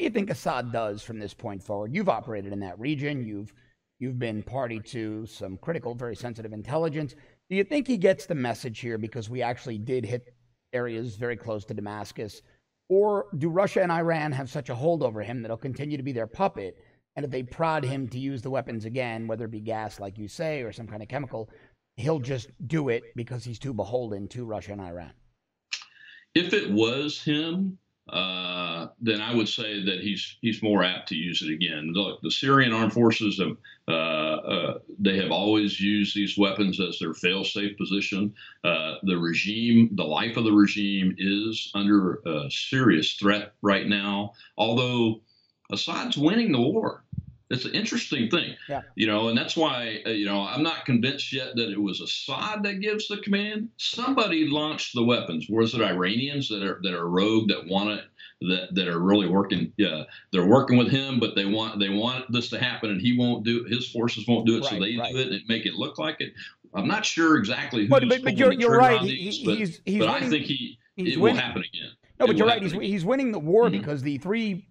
do you think Assad does from this point forward? You've operated in that region. You've been party to some critical, very sensitive intelligence. Do you think he gets the message here because we actually did hit areas very close to Damascus? Or do Russia and Iran have such a hold over him that he'll continue to be their puppet? And if they prod him to use the weapons again, whether it be gas, like you say, or some kind of chemical, he'll just do it because he's too beholden to Russia and Iran? If it was him, then I would say that he's more apt to use it again. Look, the Syrian armed forces have they have always used these weapons as their fail-safe position. The regime, the life of the regime, is under a serious threat right now. Although Assad's winning the war. It's an interesting thing, and that's why, I'm not convinced yet that it was Assad that gives the command. Somebody launched the weapons. Was it Iranians that are rogue, that want it, that are really working? Yeah, they're working with him, but they want this to happen, and he won't do it. His forces won't do it, so they do it and make it look like it. I'm not sure exactly who's but you're right. But I think it will happen again. No, but you're right. He's winning the war because the three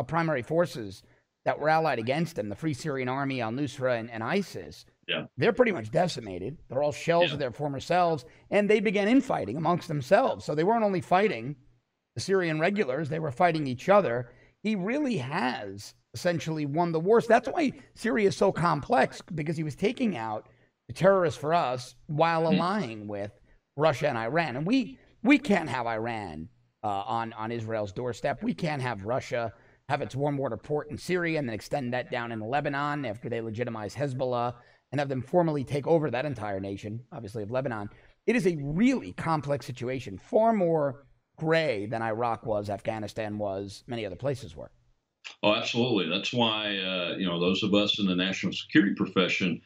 primary forces that were allied against him, the Free Syrian Army, al-Nusra, and ISIS, they're pretty much decimated. They're all shells of their former selves, and they began infighting amongst themselves. So they weren't only fighting the Syrian regulars, they were fighting each other. He really has essentially won the war. So that's why Syria is so complex, because he was taking out the terrorists for us while allying with Russia and Iran. And we can't have Iran on Israel's doorstep. We can't have Russia have its warm water port in Syria and then extend that down in Lebanon after they legitimize Hezbollah and have them formally take over that entire nation, obviously, of Lebanon. It is a really complex situation, far more gray than Iraq was, Afghanistan was, many other places were. Oh, absolutely. That's why, those of us in the national security profession,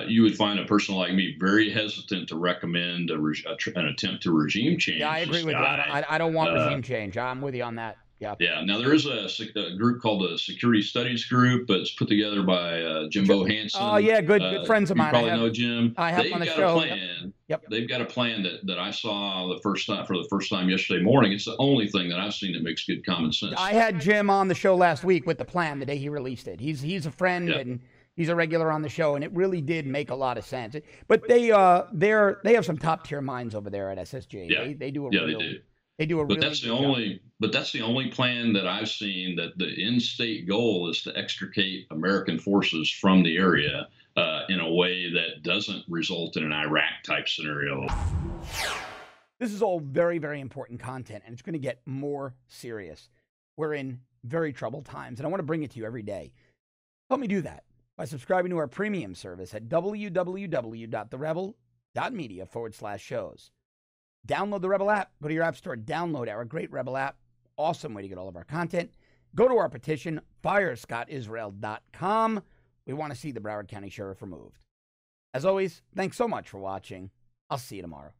you would find a person like me very hesitant to recommend an attempt to regime change. Yeah, I agree with you. I don't want regime change. I'm with you on that. Yeah. Now, there is a group called the Security Studies Group. It's put together by Jimbo Hansen. Oh, yeah, good friends of mine. You probably know Jim. I have on the show. They've got a plan that I saw for the first time yesterday morning. It's the only thing that I've seen that makes good common sense. I had Jim on the show last week with the plan the day he released it. He's a friend and he's a regular on the show, and it really did make a lot of sense. But they have some top tier minds over there at SSG. Yeah. They do They do a really good job. But that's the only plan that I've seen that the in-state goal is to extricate American forces from the area in a way that doesn't result in an Iraq-type scenario. This is all very, very important content, and it's going to get more serious. We're in very troubled times, and I want to bring it to you every day. Help me do that by subscribing to our premium service at www.TheRebel.media/shows. Download the Rebel app. Go to your app store. Download our great Rebel app. Awesome way to get all of our content. Go to our petition, firescottisrael.com. We want to see the Broward County Sheriff removed. As always, thanks so much for watching. I'll see you tomorrow.